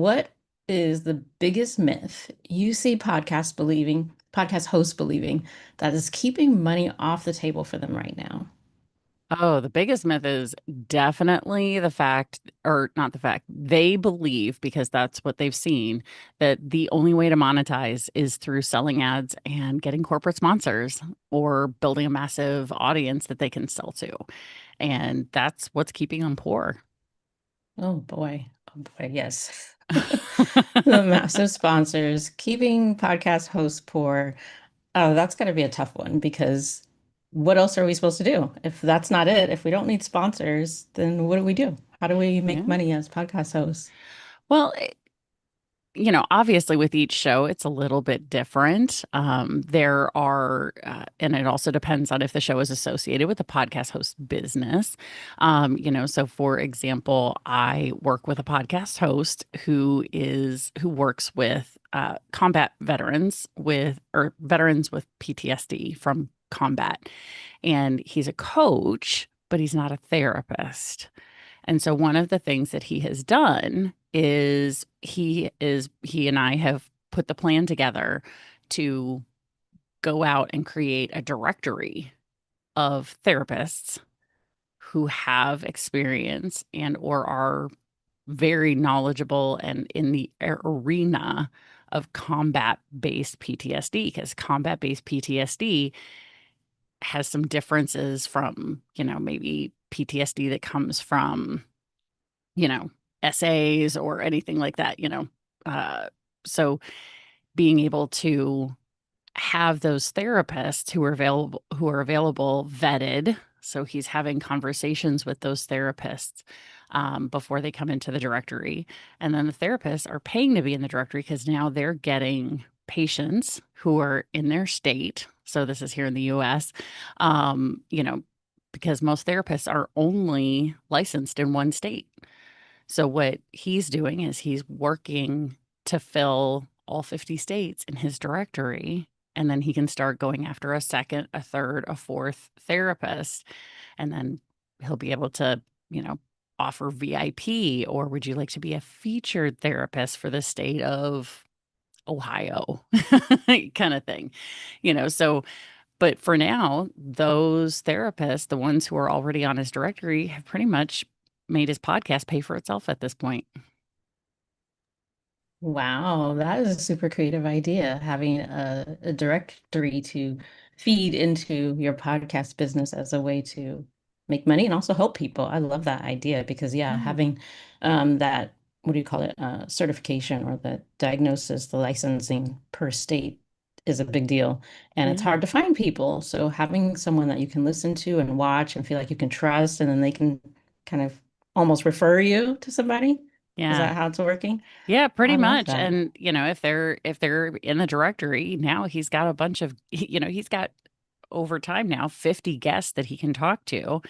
what is the biggest myth you see podcast hosts believing that is keeping money off the table for them right now? Oh, the biggest myth is definitely the fact, or not the fact, they believe because that's what they've seen, that the only way to monetize is through selling ads and getting corporate sponsors or building a massive audience that they can sell to. And that's what's keeping them poor. Oh boy. Oh boy, yes. The massive sponsors, keeping podcast hosts poor. Oh, that's going to be a tough one because what else are we supposed to do? If that's not it, if we don't need sponsors, then what do we do? How do we make Yeah. money as podcast hosts? Well, obviously with each show, it's a little bit different. There are, and it also depends on if the show is associated with the podcast host business. So for example, I work with a podcast host who works with combat veterans or veterans with PTSD from combat. And he's a coach, but he's not a therapist. And so one of the things that he has done is he and I have put the plan together to go out and create a directory of therapists who have experience and or are very knowledgeable and in the arena of combat-based PTSD, because combat-based PTSD has some differences from, maybe PTSD that comes from you know, essays or anything like that. So being able to have those therapists who are available vetted. So he's having conversations with those therapists before they come into the directory. And then the therapists are paying to be in the directory because now they're getting patients who are in their state. So this is here in the US, um, you know, because most therapists are only licensed in one state. So what he's doing is he's working to fill all 50 states in his directory. And then he can start going after a second, a third, a fourth therapist. And then he'll be able to, you know, offer VIP, or would you like to be a featured therapist for the state of Ohio? Kind of thing. So but for now, those therapists, the ones who are already on his directory, have pretty much made his podcast pay for itself at this point. Wow, that is a super creative idea, having a directory to feed into your podcast business as a way to make money and also help people. I love that idea because, yeah, Yeah. having that, what do you call it, certification or the diagnosis, the licensing per state is a big deal. And it's Yeah. hard to find people. So having someone that you can listen to and watch and feel like you can trust, and then they can kind of almost refer you to somebody. Is Yeah. that how it's working? Yeah, I pretty love much. that. And if they're in the directory, now he's got a bunch of he's got over time now 50 guests that he can talk to,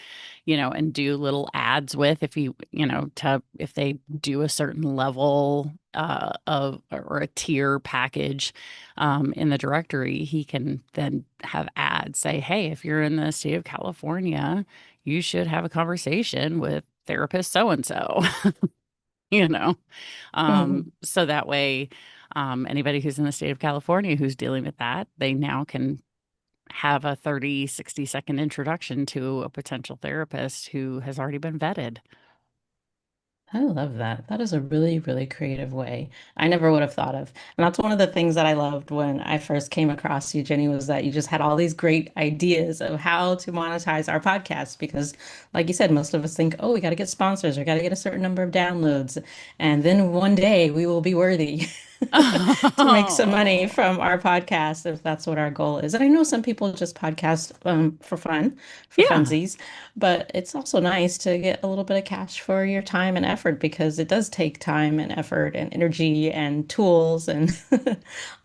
and do little ads with if if they do a certain level of or a tier package in the directory, he can then have ads say, hey, if you're in the state of California, you should have a conversation with therapist so and so. you know Mhm. so that way, anybody who's in the state of California who's dealing with that, they now can have a 30, 60-second introduction to a potential therapist who has already been vetted. I love that. That is a really, really creative way. I never would have thought of. And that's one of the things that I loved when I first came across you, Jenny, was that you just had all these great ideas of how to monetize our podcast. Because, like you said, most of us think, oh, we got to get sponsors or got to get a certain number of downloads. And then one day we will be worthy to make some money Oh, from our podcast if that's what our goal is. And I know some people just podcast for fun, for yeah, funsies. But it's also nice to get a little bit of cash for your time and effort because it does take time and effort and energy and tools and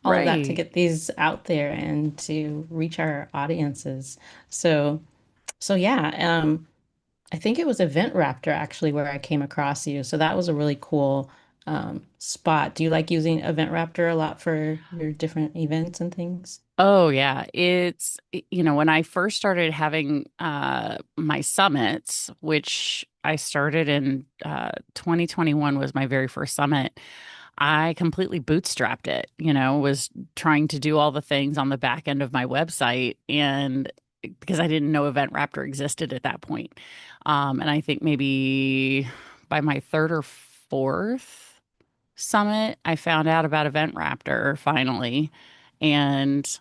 all of that to right. get these out there and to reach our audiences. So, so yeah, I think it was Event Raptor actually where I came across you. So that was a really cool spot. Do you like using Event Raptor a lot for your different events and things? Oh yeah, when I first started having my summits, which I started in 2021 was my very first summit. I completely bootstrapped it, was trying to do all the things on the back end of my website and because I didn't know Event Raptor existed at that point. And I think maybe by my third or fourth summit, I found out about Event Raptor finally and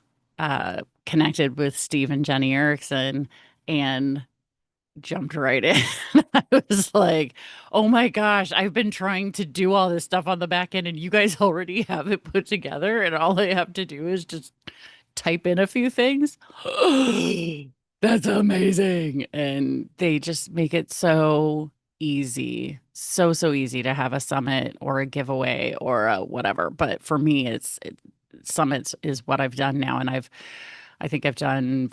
connected with Steve and Jenny Erickson and jumped right in. I was like, oh my gosh, I've been trying to do all this stuff on the back end and you guys already have it put together. And all I have to do is just type in a few things. That's amazing. And they just make it so easy. So, so easy to have a summit or a giveaway or a whatever. But for me, summits is what I've done now. And I think I've done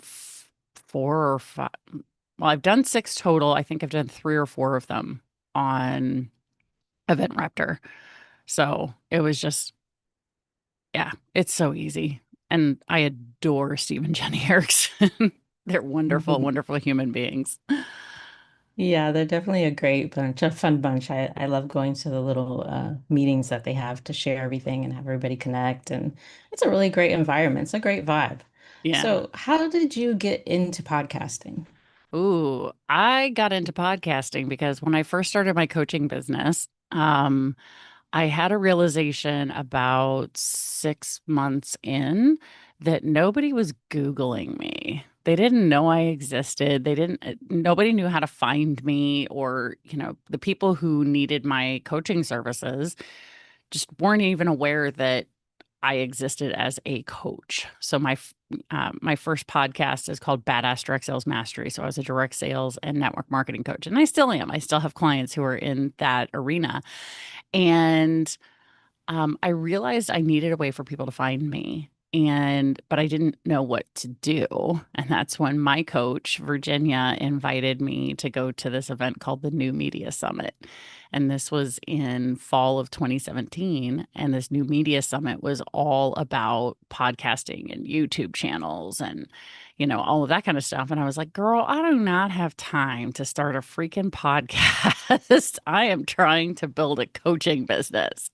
four or five. Well, I've done six total. I think I've done three or four of them on Event Raptor. So it was just, yeah, it's so easy. And I adore Steve and Jenny Erickson. They're wonderful, wonderful human beings. Yeah, they're definitely a great bunch, a fun bunch. I love going to the little meetings that they have to share everything and have everybody connect. And it's a really great environment. It's a great vibe. Yeah. So, how did you get into podcasting? Ooh, I got into podcasting because when I first started my coaching business, I had a realization about 6 months in that nobody was Googling me. They didn't know I existed. Nobody knew how to find me, or, the people who needed my coaching services just weren't even aware that I existed as a coach. So my first podcast is called Badass Direct Sales Mastery. So I was a direct sales and network marketing coach, and I still am. I still have clients who are in that arena, and I realized I needed a way for people to find me. But I didn't know what to do. And that's when my coach, Virginia, invited me to go to this event called the New Media Summit. And this was in fall of 2017. And this New Media Summit was all about podcasting and YouTube channels and, all of that kind of stuff. And I was like, girl, I do not have time to start a freaking podcast. I am trying to build a coaching business.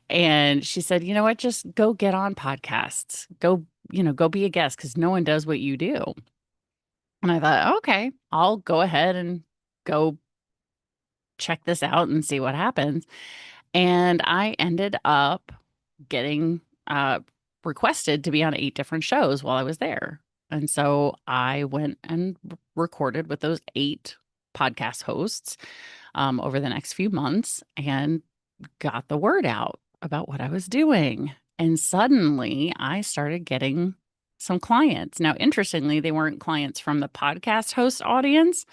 And she said, you know what? Just go get on podcasts. Go be a guest because no one does what you do. And I thought, okay, I'll go ahead and go check this out and see what happens. And I ended up getting requested to be on 8 different shows while I was there. And so I went and recorded with those 8 podcast hosts over the next few months and got the word out about what I was doing. And suddenly I started getting some clients. Now, interestingly, they weren't clients from the podcast host audience,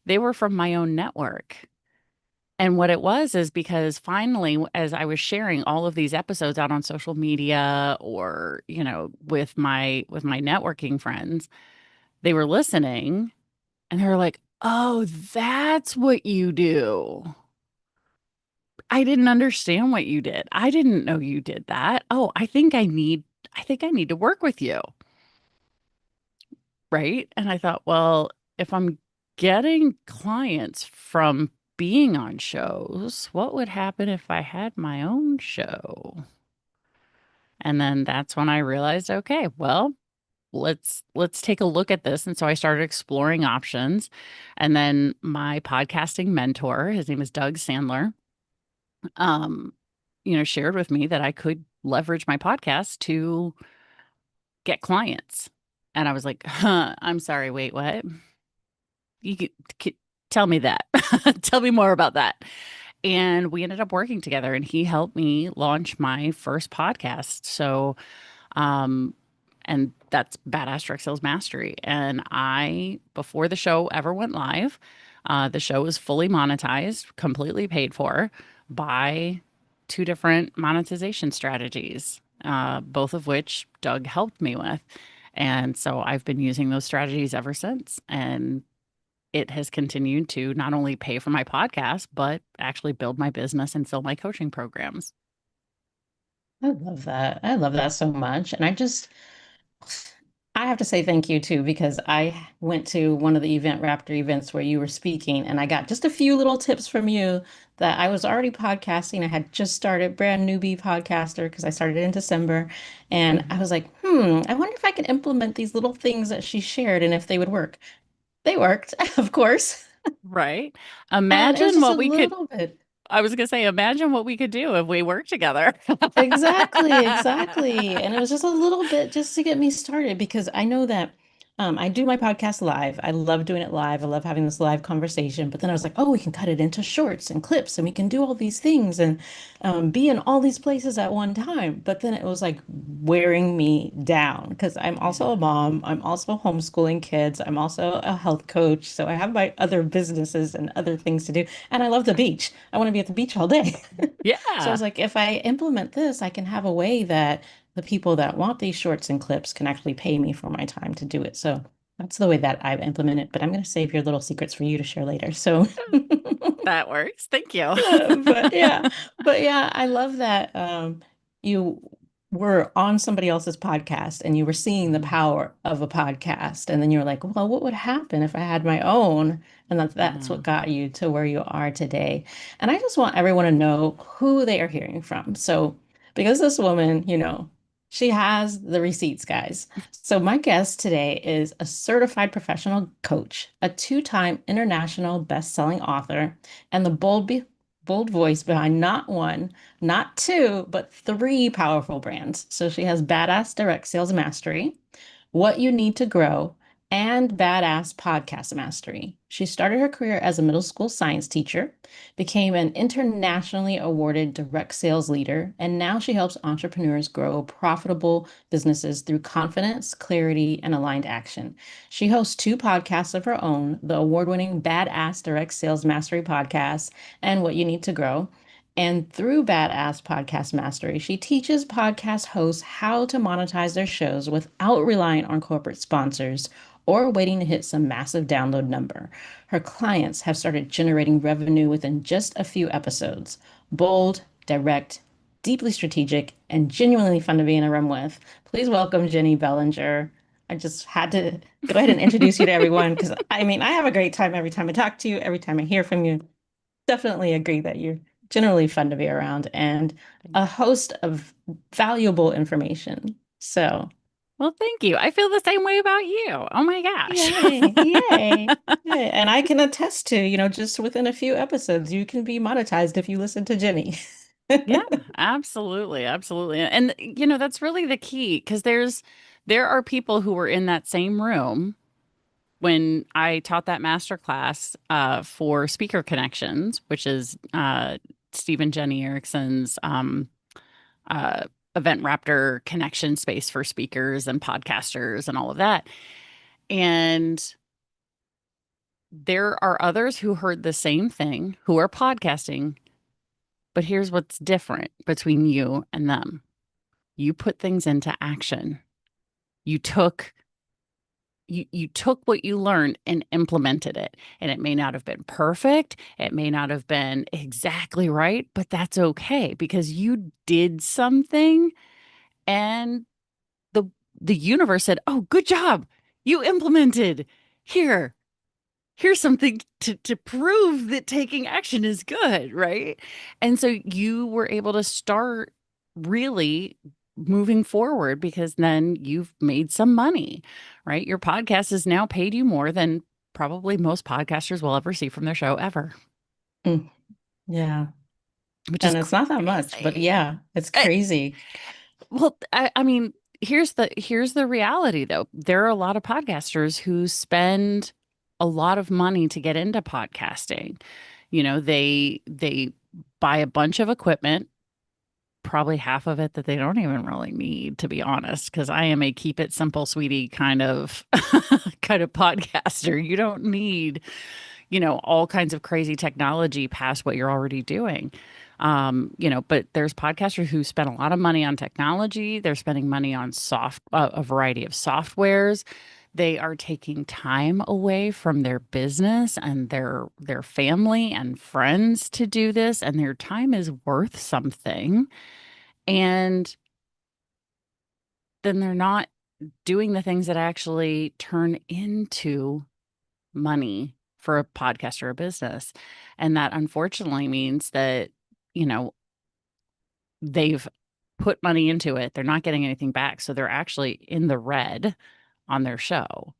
they were from my own network. And what it was is because finally, as I was sharing all of these episodes out on social media or, with my networking friends, they were listening and they were like, oh, that's what you do. I didn't understand what you did. I didn't know you did that. Oh, I think I need to work with you. Right. And I thought, well, if I'm getting clients from being on shows, what would happen if I had my own show? And then that's when I realized, okay, well, let's take a look at this. And so I started exploring options. And then my podcasting mentor, his name is Doug Sandler, um, shared with me that I could leverage my podcast to get clients. And I was like, huh, I'm sorry, wait, what? You could tell me that. Tell me more about that. And we ended up working together and he helped me launch my first podcast. So, um, and that's Badass Direct Sales Mastery. And before the show ever went live, the show was fully monetized, completely paid for by 2 different monetization strategies, both of which Doug helped me with. And so I've been using those strategies ever since. And it has continued to not only pay for my podcast, but actually build my business and fill my coaching programs. I love that. I love that so much. And I have to say thank you too, because I went to one of the Event Raptor events where you were speaking, and I got just a few little tips from you that I was already podcasting. I had just started, brand newbie podcaster, because I started in December. And I Mhm. was like, I wonder if I could implement these little things that she shared and if they would work. They worked, of course. Right? And it was Imagine just a what we could, little bit. I was going to say, imagine what we could do if we worked together. Exactly, exactly. And it was just a little bit just to get me started because I know that I do my podcast live. I love doing it live. I love having this live conversation. But then I was like, oh, we can cut it into shorts and clips and we can do all these things and be in all these places at one time. But then it was like wearing me down because I'm also a Yeah. mom. I'm also homeschooling kids. I'm also a health coach. So I have my other businesses and other things to do. And I love the beach. I want to be at the beach all day. So I Yeah. was like, if I implement this, I can have a way that the people that want these shorts and clips can actually pay me for my time to do it. So that's the way that I've implemented, but I'm going to save your little secrets for you to share later. So That works. Thank you. but yeah, but yeah, I love that you were on somebody else's podcast and you were seeing the Mhm. power of a podcast, and then you were like, well, what would happen if I had my own? And that's Yeah. what got you to where you are today. And I just want everyone to know who they are hearing from. So because this woman, she has the receipts, guys. So my guest today is a certified professional coach, a two-time international best-selling author, and the bold voice behind not one, not two, but three powerful brands. So she has Badass Direct Sales Mastery, What You Need to Grow, and Badass Podcast Mastery. She started her career as a middle school science teacher, became an internationally awarded direct sales leader, and now she helps entrepreneurs grow profitable businesses through confidence, clarity, and aligned action. She hosts two podcasts of her own, the award-winning Badass Direct Sales Mastery podcast and What You Need to Grow. And through Badass Podcast Mastery, she teaches podcast hosts how to monetize their shows without relying on corporate sponsors or waiting to hit some massive download number. Her clients have started generating revenue within just a few episodes. Bold, direct, deeply strategic, and genuinely fun to be in a room with. Please welcome Jennie Bellinger. I just had to go ahead and introduce you to everyone because I mean, I have a great time every time I talk to you, every time I hear from you. Definitely agree that you're generally fun to be around and Thank a host of valuable information. So, Well, thank you. I feel the same way about you. Oh my gosh. yay, yay. Yay. And I can attest to, just within a few episodes, you can be monetized if you listen to Jenny. Yeah, absolutely. Absolutely. And that's really the key because there are people who were in that same room when I taught that master class for Speaker Connections, which is Stephen Jenny Erickson's uh, Event Raptor connection space for speakers and podcasters and all of that. And there are others who heard the same thing who are podcasting, but here's what's different between you and them. You put things into action. You took you took what you learned and implemented it. And it may not have been perfect, it may not have been exactly right, but that's okay because you did something and the the universe said, "Oh, good job. You implemented. Here, here's something to prove that taking action is good, right?" And so you were able to start really moving forward because then you've made some money, right? Your podcast has now paid you more than probably most podcasters will ever see from their show ever, Mm, yeah. which is And it's not that much, but crazy. yeah, it's I, crazy. I mean, here's the reality though. There are a lot of podcasters who spend a lot of money to get into podcasting. They buy a bunch of equipment, probably half of it that they don't even really need, to be honest, because I am a keep it simple, sweetie kind of kind of podcaster. You don't need, all kinds of crazy technology past what you're already doing. But there's podcasters who spend a lot of money on technology. They're spending money on a variety of softwares. They are taking time away from their business and their family and friends to do this, and their time is worth something. And then they're not. doing the things that actually turn into money for a podcast or a business. And that unfortunately means that, you know, they've put money into it, they're not getting anything back. So they're actually in the red on their show.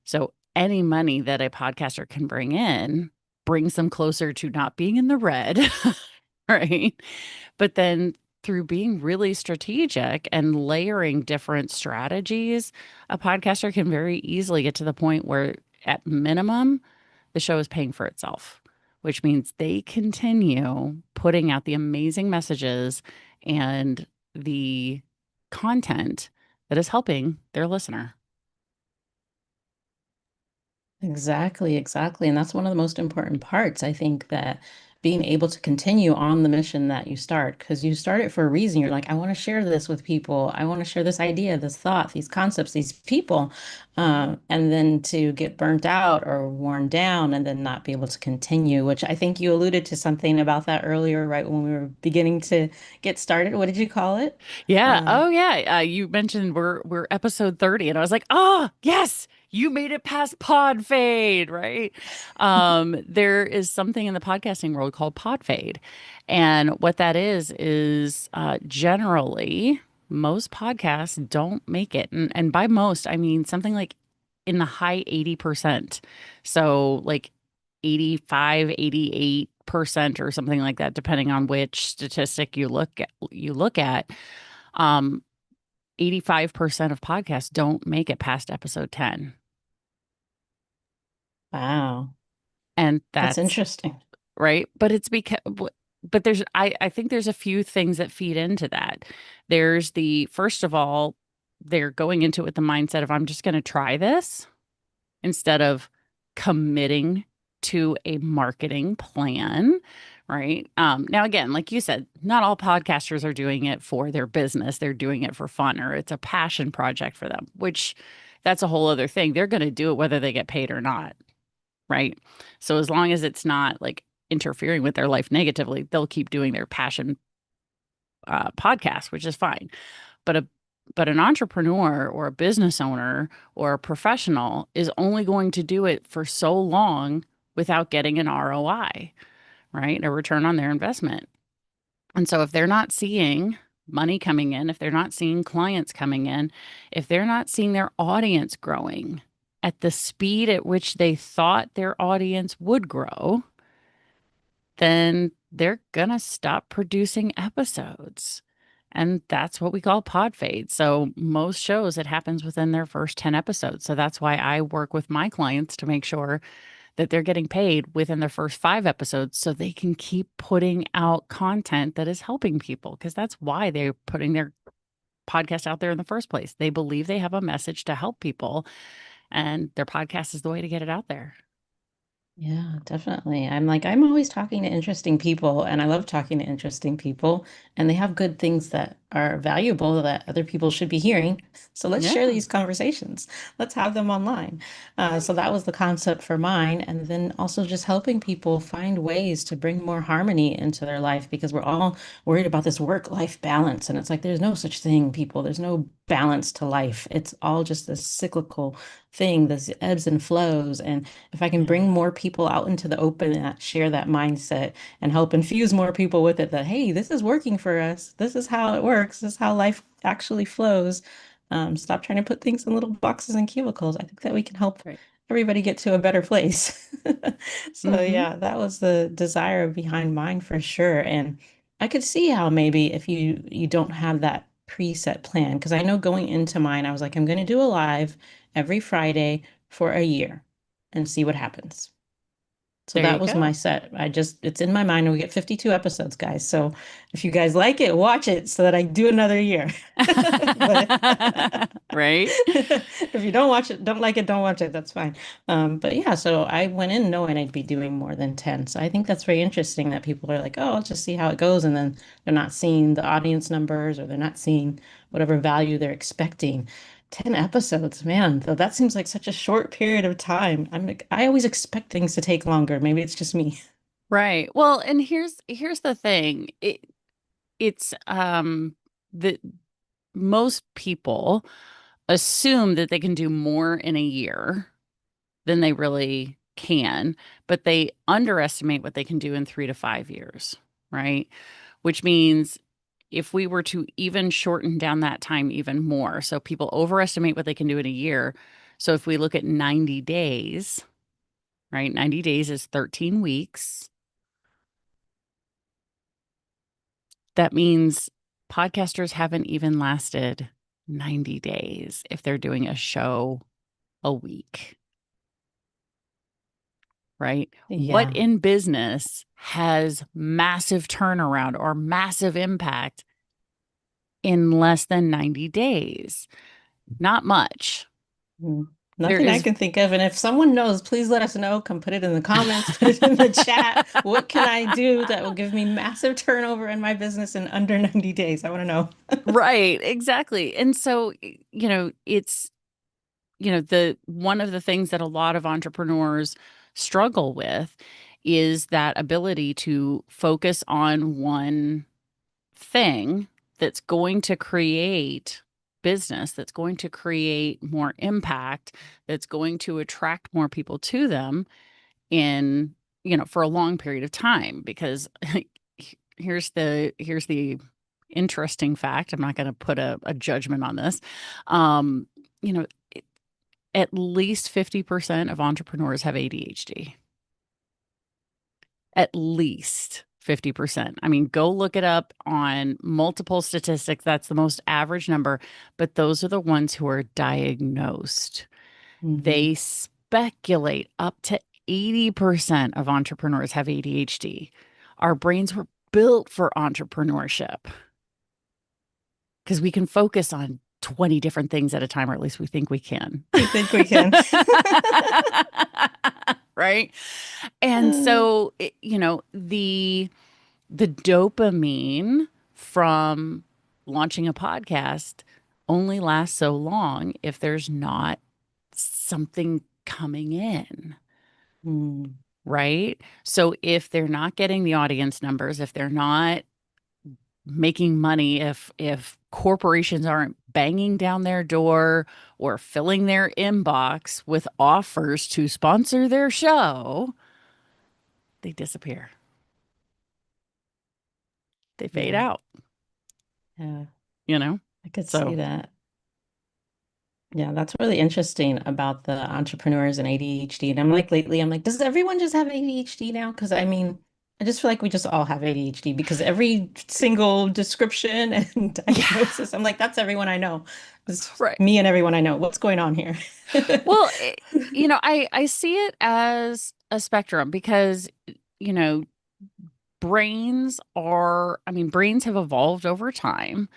So any money that a podcaster can bring in brings them closer to not being in the red, right? But then through being really strategic and layering different strategies, a podcaster can very easily get to the point where, at minimum, the show is paying for itself, which means they continue putting out the amazing messages and the content that is helping their listener. Exactly, exactly. And that's one of the most important parts. I think that being able to continue on the mission that you start, because you start it for a reason. You're like, I want to share this with people. I want to share this idea, this thought, these concepts, these people. And then to get burnt out or worn down and then not be able to continue, which I think you alluded to something about that earlier, right when we were beginning to get started. What did you call it? Yeah. Uh, Oh, yeah. You mentioned we're episode 30, and I was like, oh, yes, you made it past pod fade, right? There is something in the podcasting world called pod fade, and what that is generally most podcasts don't make it, and by most I mean something like in the high 80%. So like 85, 88% or something like that, depending on which statistic you look at. um, 85% of podcasts don't make it past episode 10. wow, And that's that's interesting. right. But it's because, but I think there's a few things that feed into that. There's the, first of all, they're going into it with the mindset of, I'm just going to try this instead of committing to a marketing plan, right? Now, again, like you said, not all podcasters are doing it for their business. They're doing it for fun, or it's a passion project for them, which that's a whole other thing. They're going to do it whether they get paid or not, right? So as long as it's not like interfering with their life negatively, they'll keep doing their passion podcast, which is fine. But a but an entrepreneur or a business owner or a professional is only going to do it for so long without getting an ROI, right? A return on their investment. And so if they're not seeing money coming in, if they're not seeing clients coming in, if they're not seeing their audience growing at the speed at which they thought their audience would grow, then they're going to stop producing episodes. And that's what we call pod fade. So most shows, it happens within their first 10 episodes. So that's why I work with my clients to make sure that they're getting paid within their first 5 episodes so they can keep putting out content that is helping people, because that's why they're putting their podcast out there in the first place. They believe they have a message to help people, and their podcast is the way to get it out there. Yeah, definitely. I'm like, I'm always talking to interesting people, and I love talking to interesting people, and they have good things that are valuable that other people should be hearing. So let's share Yeah. these conversations. Let's have them online. So that was the concept for mine. And then also just helping people find ways to bring more harmony into their life because we're all worried about this work-life balance. And it's like, there's no such thing, people. There's no balance to life. It's all just a cyclical thing, this ebbs and flows. And if I can bring Yeah. more people out into the open and share that mindset and help infuse more people with it, that, hey, this is working for us. This is how it works. This is how life actually flows. Stop trying to put things in little boxes and cubicles. I think that we can help Right. everybody get to a better place. So Mm-hmm. yeah, that was the desire behind mine for sure. And I could see how maybe if you don't have that preset plan, because I know going into mine, I was like, I'm going to do a live every Friday for a year and see what happens. So There that you was my go. set. It's in my mind. We get 52 episodes, guys. So if you guys like it, watch it so that I do another year. But Right. if you don't watch it, don't like it, don't watch it. That's fine. But yeah, so I went in knowing I'd be doing more than 10. So I think that's very interesting that people are like, oh, I'll just see how it goes. And then they're not seeing the audience numbers or they're not seeing whatever value they're expecting. 10 episodes, man, though that seems like such a short period of time. I always expect things to take longer. Maybe it's just me. Right. Well, and here's the thing. It's the most people assume that they can do more in a year than they really can, but they underestimate what they can do in 3 to 5 years, right? Which means if we were to even shorten down that time even more, so people overestimate what they can do in a year. So if we look at 90 days, right? 90 days is 13 weeks. That means podcasters haven't even lasted 90 days if they're doing a show a week, right? What Yeah. in business has massive turnaround or massive impact in less than 90 days? Not much. Mm. There Nothing I is, can think of. And if someone knows, please let us know. Come put it in the comments, put it in the chat. What can I do that will give me massive turnover in my business in under 90 days? I want to know. right, exactly. And so, it's, the one of the things that a lot of entrepreneurs struggle with is that ability to focus on one thing that's going to create business, that's going to create more impact, that's going to attract more people to them in, for a long period of time. Because here's the interesting fact. I'm not going to put a judgment on this. Um, you know, at least 50% of entrepreneurs have ADHD. At least 50%. I mean, go look it up on multiple statistics. That's the most average number, but those are the ones who are diagnosed. Hmm. They speculate up to 80% of entrepreneurs have ADHD. Our brains were built for entrepreneurship because we can focus on 20 different things at a time, or at least we think we can. We think we can. Right? And so, the dopamine from launching a podcast only lasts so long if there's not something coming in, Mm. right? So if they're not getting the audience numbers, if they're not making money, if corporations aren't banging down their door or filling their inbox with offers to sponsor their show, they disappear. They fade Yeah. out, Yeah. you know? I could see So, that. Yeah, that's really interesting about the entrepreneurs and ADHD. And I'm like, lately, I'm like, does everyone just have ADHD now? Because I mean, I just feel like we just all have ADHD because every single description and yeah, diagnosis, I'm like, that's everyone I know. It's right. me and everyone I know. What's going on here? Well, I see it as a spectrum because, you know, brains have evolved over time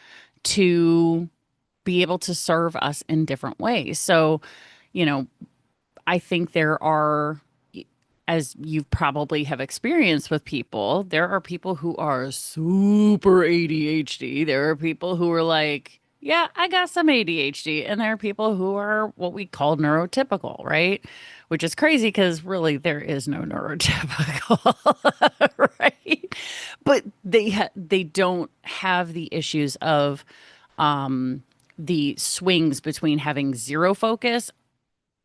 to be able to serve us in different ways. So, you know, I think there are, as you probably have experienced with people, there are people who are super ADHD. There are people who are like, yeah, I got some ADHD. And there are people who are what we call neurotypical, right? Which is crazy because really there is no neurotypical, right? But they don't have the issues of the swings between having zero focus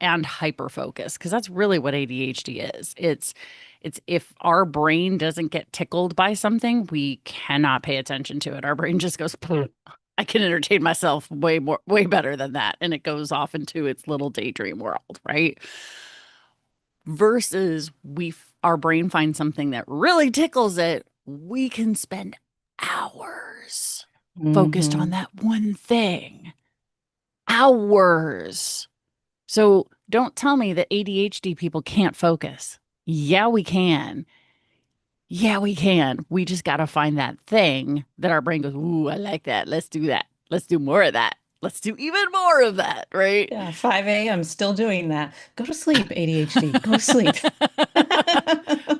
and hyper focus, because that's really what ADHD is. It's if our brain doesn't get tickled by something, we cannot pay attention to it. Our brain just goes, "Pfft, I can entertain myself way better than that," and it goes off into its little daydream world, right? Versus our brain finds something that really tickles it, we can spend hours focused on Hmm. that one thing. Hours. So don't tell me that ADHD people can't focus. Yeah, we can. Yeah, we can. We just got to find that thing that our brain goes, ooh, I like that. Let's do that. Let's do more of that. Let's do even more of that. Right. Yeah, 5 a.m. still doing that. Go to sleep, ADHD. Go to sleep.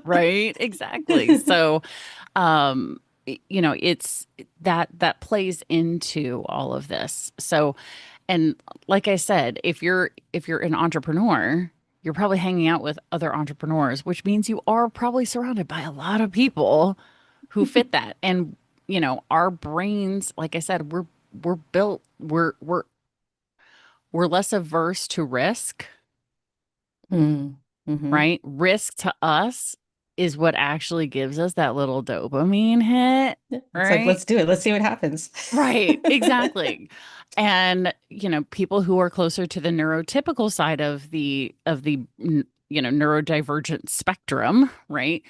Right. Exactly. So, it's that plays into all of this. So, and like I said, if you're an entrepreneur, you're probably hanging out with other entrepreneurs, which means you are probably surrounded by a lot of people who fit that. And our brains, like I said, we're built, we're we're less averse to risk, Mm. Mm-hmm. right? Risk to us is what actually gives us that little dopamine hit, It's like, right? let's do it. Let's see what happens. Right, exactly. And, people who are closer to the neurotypical side of the neurodivergent spectrum, right?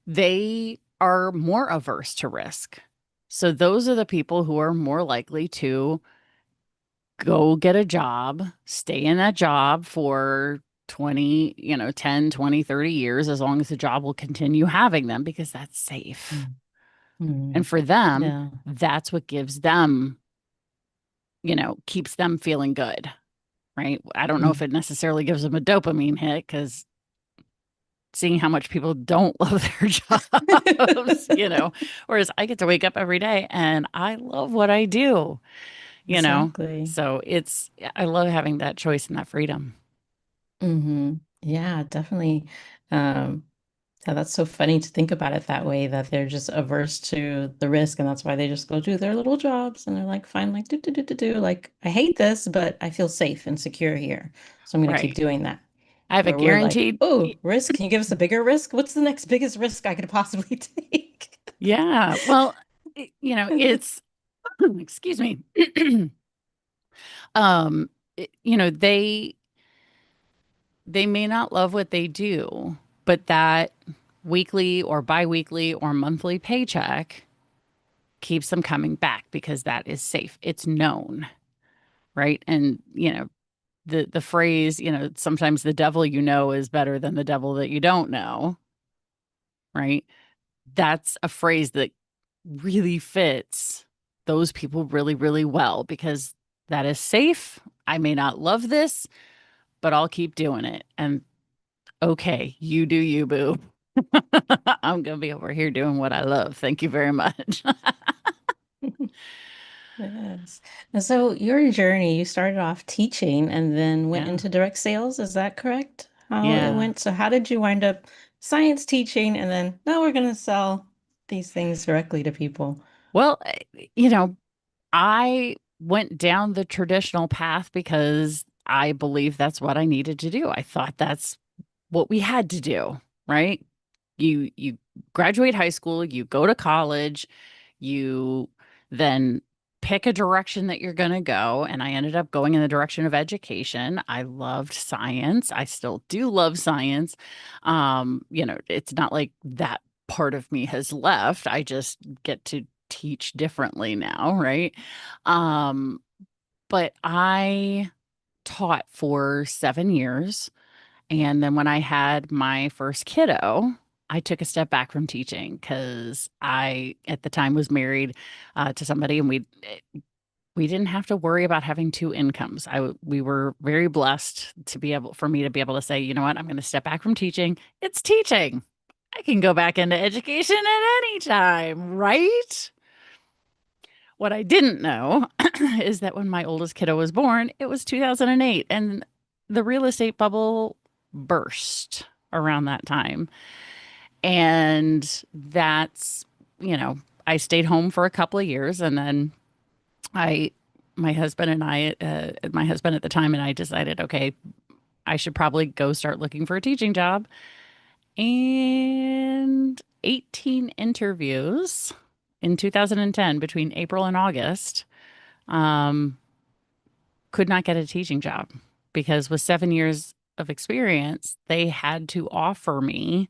They are more averse to risk. So those are the people who are more likely to go get a job, stay in that job for 20, 10, 20, 30 years, as long as the job will continue having them because that's safe. Mm. Mm. And for them, Yeah. that's what gives them, keeps them feeling good, right? I don't know if Mm. it necessarily gives them a dopamine hit because seeing how much people don't love their jobs, whereas I get to wake up every day and I love what I do, you know? Exactly. So I love having that choice and that freedom. Hmm. Yeah, definitely. Um, yeah, that's so funny to think about it that way, that they're just averse to the risk, and that's why they just go do their little jobs and they're like, fine, like do. Like, I hate this, but I feel safe and secure here. So I'm gonna keep Right. doing that. I have a Where we're like, guaranteed. oh, risk, can you give us a bigger risk? What's the next biggest risk I could possibly take? Yeah. Well, it's, excuse me. um, they may not love what they do, but that weekly or biweekly or monthly paycheck keeps them coming back because that is safe. It's known, right? And, the phrase, sometimes the devil you know is better than the devil that you don't know, right? That's a phrase that really fits those people really, really well because that is safe. I may not love this, but I'll keep doing it. And okay, you do you, boo. I'm going to be over here doing what I love. Thank you very much. Yes. And so your journey, you started off teaching and then went Yeah. into direct sales. Is that correct? How it Yeah. went? So how did you wind up science teaching and then now we're going to sell these things directly to people? Well, you know, I went down the traditional path because I believe that's what I needed to do. I thought that's what we had to do, right? You graduate high school, you go to college, you then pick a direction that you're going to go, and I ended up going in the direction of education. I loved science. I still do love science. It's not like that part of me has left. I just get to teach differently now, right? Um, but I taught for 7 years. And then when I had my first kiddo, I took a step back from teaching because I, at the time, was married to somebody, and we didn't have to worry about having two incomes. We were very blessed for me to be able to say, you know what, I'm going to step back from teaching. It's teaching. I can go back into education at any time, right? What I didn't know is that when my oldest kiddo was born, it was 2008 and the real estate bubble burst around that time. And that's, I stayed home for a couple of years and then I, my husband at the time and I decided, okay, I should probably go start looking for a teaching job. And 18 interviews in 2010 between April and August. Um, could not get a teaching job because with 7 years of experience, they had to offer me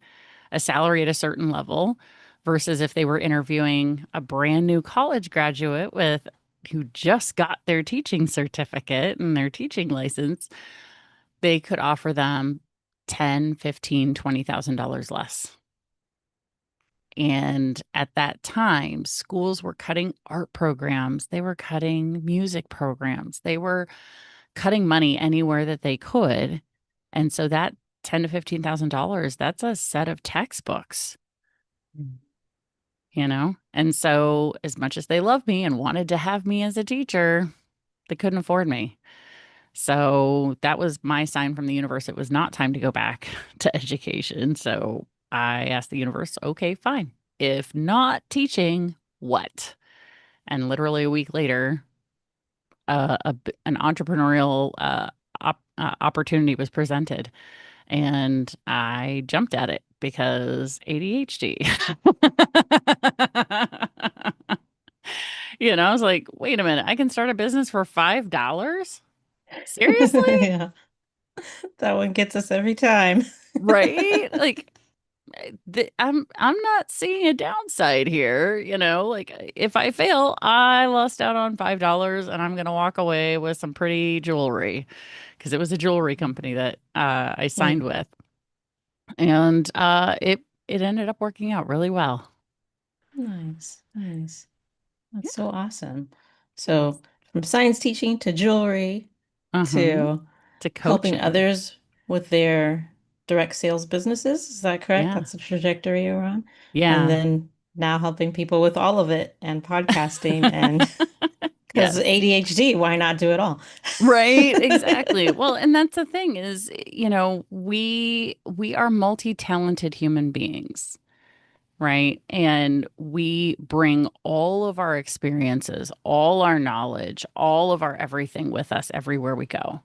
a salary at a certain level versus if they were interviewing a brand new college graduate with who just got their teaching certificate and their teaching license, they could offer them 10, 15, $20,000 less. And at that time, schools were cutting art programs, they were cutting music programs, they were cutting money anywhere that they could. And so that 10 to $15,000, that's a set of textbooks, you know? And so as much as they loved me and wanted to have me as a teacher, they couldn't afford me. So that was my sign from the universe. It was not time to go back to education. So I asked the universe, okay, fine. If not teaching, what? And literally a week later, an entrepreneurial opportunity was presented, and I jumped at it because ADHD. I was like, wait a minute, I can start a business for $5? Seriously? Yeah, that one gets us every time. Right? Like I'm not seeing a downside here, like if I fail, I lost out on $5 and I'm gonna walk away with some pretty jewelry because it was a jewelry company that I signed Mm, with. And it ended up working out really well. nice, nice. That's Yeah. so awesome. So, from science teaching to jewelry Uh-huh. to To helping coaching. others with their direct sales businesses, is that correct? Yeah. That's the trajectory you're on. And Yeah. then now helping people with all of it and podcasting and because Yes. ADHD, why not do it all? Right, exactly. Well, and that's the thing is, we are multi-talented human beings, right? And we bring all of our experiences, all our knowledge, all of our everything with us everywhere we go,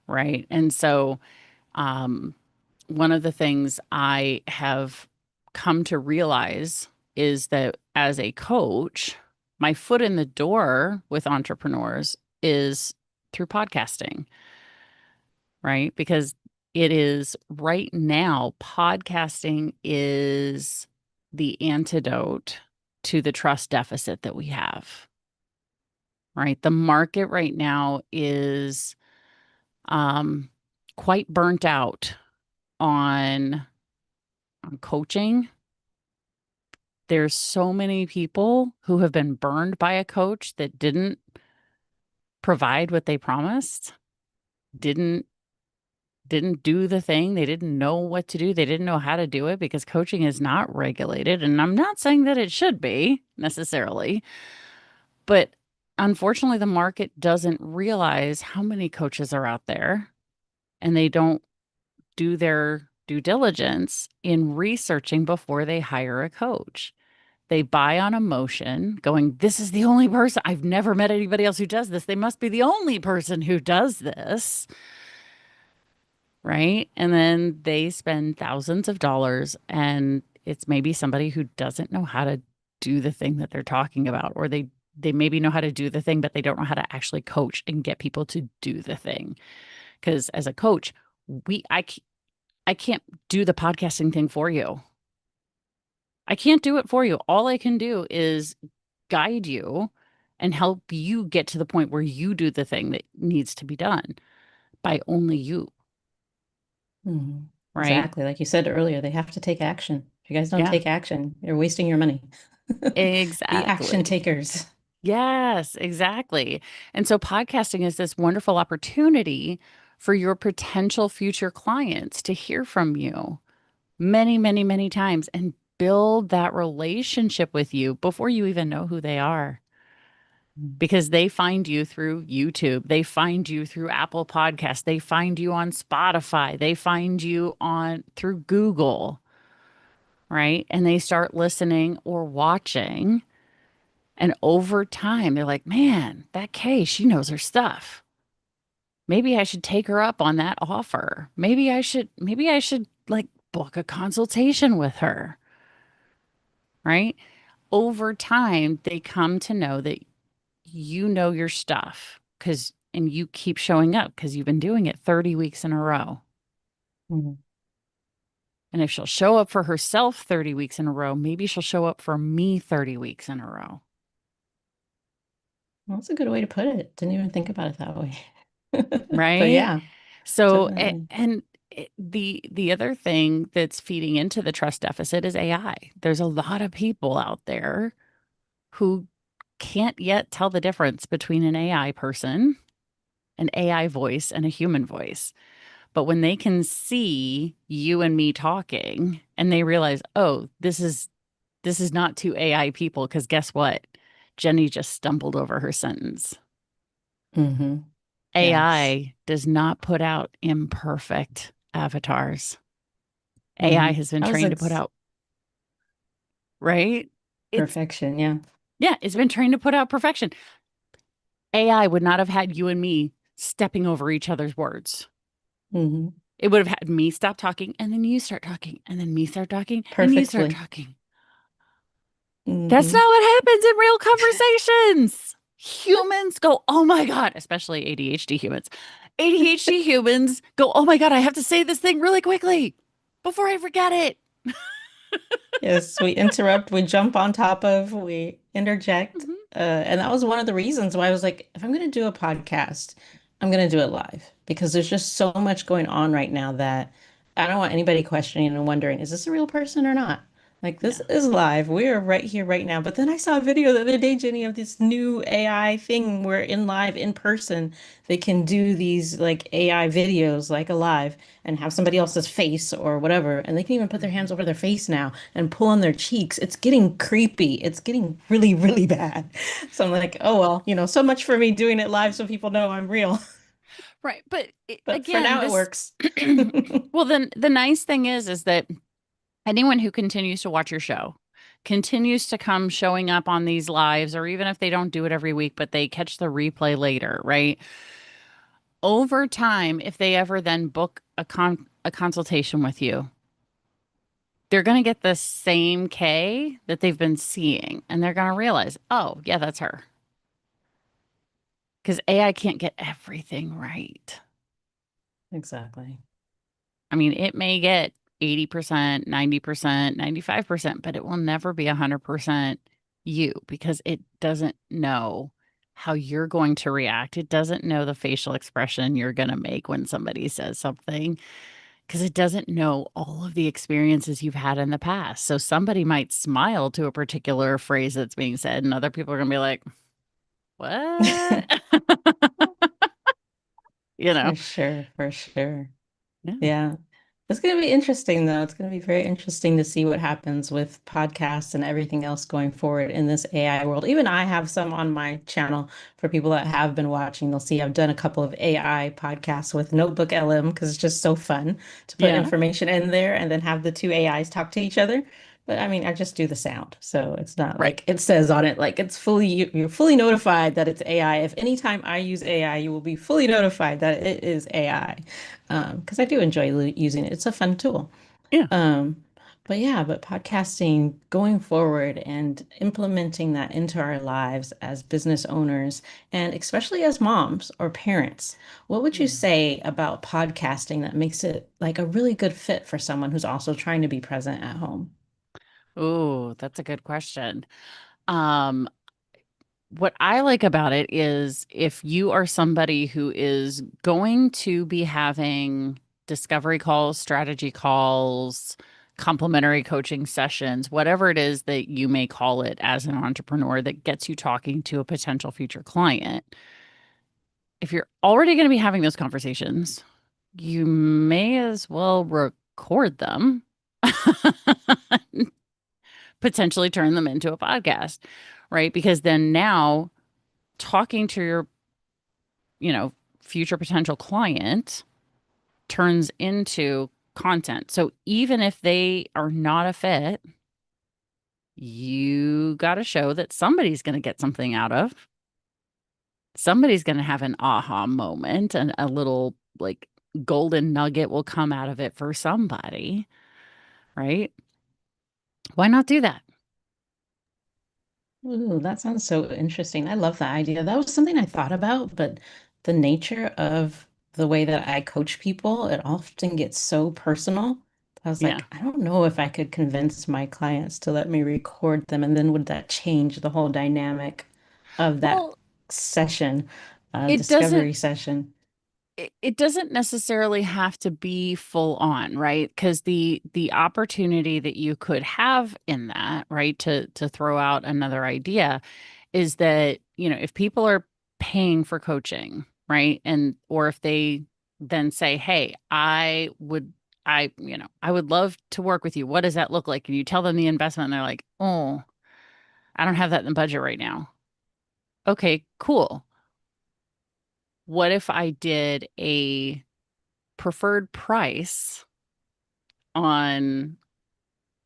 right? And so, um, one of the things I have come to realize is that as a coach, my foot in the door with entrepreneurs is through podcasting, right? Because it is right now, podcasting is the antidote to the trust deficit that we have, right? The market right now is um, quite burnt out on, on coaching. There's so many people who have been burned by a coach that didn't provide what they promised, didn't didn't do the thing. They didn't know what to do. They didn't know how to do it because coaching is not regulated. And I'm not saying that it should be necessarily, but unfortunately, the market doesn't realize how many coaches are out there and they don't do their due diligence in researching before they hire a coach. They buy on emotion, going, this is the only person. I've never met anybody else who does this. They must be the only person who does this. Right. And then they spend thousands of dollars, and it's maybe somebody who doesn't know how to do the thing that they're talking about, or they maybe know how to do the thing, but they don't know how to actually coach and get people to do the thing. Because as a coach, I can't do the podcasting thing for you. I can't do it for you. All I can do is guide you and help you get to the point where you do the thing that needs to be done by only you. Mhm. Right. Exactly. Like you said earlier, they have to take action. If you guys don't Yeah, take action, you're wasting your money. Be action exactly. takers. Yes, exactly. And so podcasting is this wonderful opportunity for your potential future clients to hear from you many, many, many times and build that relationship with you before you even know who they are. Mm. Because they find you through YouTube, they find you through Apple Podcasts, they find you on Spotify, they find you on through Google, right? And they start listening or watching. And over time, they're like, man, that Kay, she knows her stuff. Maybe I should take her up on that offer. Maybe I should like book a consultation with her, right? Over time, they come to know that you know your stuff and you keep showing up because you've been doing it 30 weeks in a row. Mhm. And if she'll show up for herself 30 weeks in a row, maybe she'll show up for me 30 weeks in a row. Well, that's a good way to put it. Didn't even think about it that way. But Right? yeah, So, definitely. the other thing that's feeding into the trust deficit is AI. There's a lot of people out there who can't yet tell the difference between an AI person, an AI voice, and a human voice. But when they can see you and me talking and they realize, oh, this is not two AI people, because guess what? Jenny just stumbled over her sentence. Hmm. Yes. AI does not put out imperfect avatars. AI Hmm. has been I was trained to put ex out, right? It's, perfection. Yeah. yeah, it's been trained to put out perfection. AI would not have had you and me stepping over each other's words. Hmm. It would have had me stop talking and then you start talking and then me start talking and you start Perfectly. talking. That's not Hmm. what happens in real conversations. Humans go, oh my God, especially ADHD humans. ADHD humans go, oh my God, I have to say this thing really quickly before I forget it. Yes, we interrupt, we jump on top of, we interject. Mhm. And that was one of the reasons why I was like, if I'm going to do a podcast, I'm going to do it live because there's just so much going on right now that I don't want anybody questioning and wondering, is this a real person or not? Like, this Yeah. is live. We are right here, right now. But then I saw a video the other day, Jenny, of this new AI thing where in live, in person, they can do these like AI videos, like alive, and have somebody else's face or whatever. And they can even put their hands Mhm. over their face now and pull on their cheeks. It's getting creepy. It's getting really, really bad. So I'm like, oh, well, so much for me doing it live so people know I'm real. Right. But But for again, now, it this, works. well, then the nice thing is that anyone who continues to watch your show continues to come showing up on these lives, or even if they don't do it every week, but they catch the replay later, right? Over time, if they ever then book a consultation with you, they're going to get the same K that they've been seeing, and they're going to realize, oh, yeah, that's her. Because AI can't get everything right. Exactly. I mean, it may get 80%, 90%, 95%, but it will never be 100% you because it doesn't know how you're going to react. It doesn't know the facial expression you're going to make when somebody says something because it doesn't know all of the experiences you've had in the past. So somebody might smile to a particular phrase that's being said, and other people are going to be like, what? You know? For sure, for sure. Yeah. Yeah. It's going to be interesting, though. It's going to be very interesting to see what happens with podcasts and everything else going forward in this AI world. Even I have some on my channel for people that have been watching. They'll see I've done a couple of AI podcasts with Notebook LM because it's just so fun to put Yeah. information in there and then have the two AIs talk to each other. But I mean, I just do the sound. So it's not Right. like it says on it, like it's fully, you're fully notified that it's AI. If anytime I use AI, you will be fully notified that it is AI. Because I do enjoy using it. It's a fun tool. Yeah. Um, but podcasting going forward and implementing that into our lives as business owners and especially as moms or parents, what would you Yeah. say about podcasting that makes it like a really good fit for someone who's also trying to be present at home? Oh, that's a good question. Um, what I like about it is if you are somebody who is going to be having discovery calls, strategy calls, complimentary coaching sessions, whatever it is that you may call it as an entrepreneur that gets you talking to a potential future client, if you're already going to be having those conversations, you may as well record them, potentially turn them into a podcast, right? Because then now talking to your, future potential client turns into content. So even if they are not a fit, you got to show that somebody's going to get something out of. Somebody's going to have an aha moment and a little like golden nugget will come out of it for somebody, right? Why not do that? Ooh, that sounds so interesting. I love that idea. That was something I thought about, but the nature of the way that I coach people, it often gets so personal. I was Yeah. like, I don't know if I could convince my clients to let me record them, and then would that change the whole dynamic of that Well, session, it doesn't discovery session? it doesn't necessarily have to be full on, right? Because the opportunity that you could have in that, right, to throw out another idea is that, if people are paying for coaching, right? And or if they then say, "Hey, I would love to work with you. What does that look like?" And you tell them the investment and they're like, "Oh, I don't have that in the budget right now." Okay, cool. What if I did a preferred price on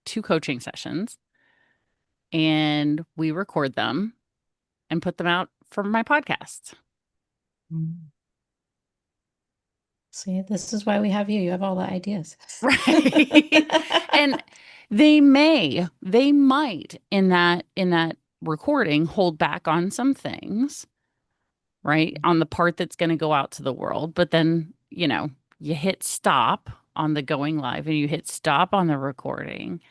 two coaching sessions and we record them and put them out for my podcasts. Mm. See, this is why we have you. You have all the ideas. Right. And they might in that recording hold back on some things, right? On the part that's going to go out to the world, but then, you hit stop on the going live and you hit stop on the recording,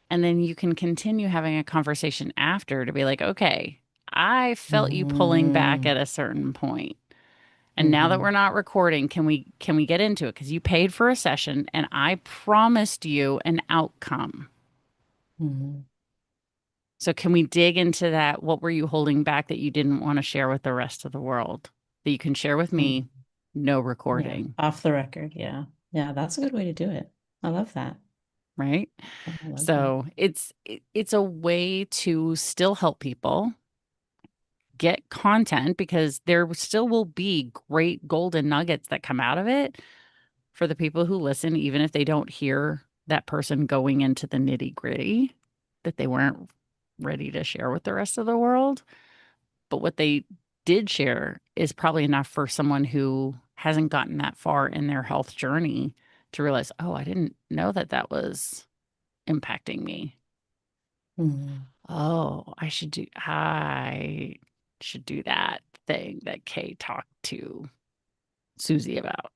and then you can continue having a conversation after to be like, okay, I felt you pulling back Mm, at a certain point. And now that we're hmm not recording, can we get into it? Because you paid for a session and I promised you an outcome. hmm So can we dig into that? What were you holding back that you didn't want to share with the rest of the world that you can share with me? hmm No Yeah, recording, off the record. Yeah. Yeah, that's a good way to do it. I love that. right? I love that. So it's a way to still help people get content, because there still will be great golden nuggets that come out of it for the people who listen, even if they don't hear that person going into the nitty gritty that they weren't ready to share with the rest of the world. But what they did share is probably enough for someone who hasn't gotten that far in their health journey to realize, oh, I didn't know that that was impacting me. Hmm Oh, I should do that thing that Kay talked to Susie about.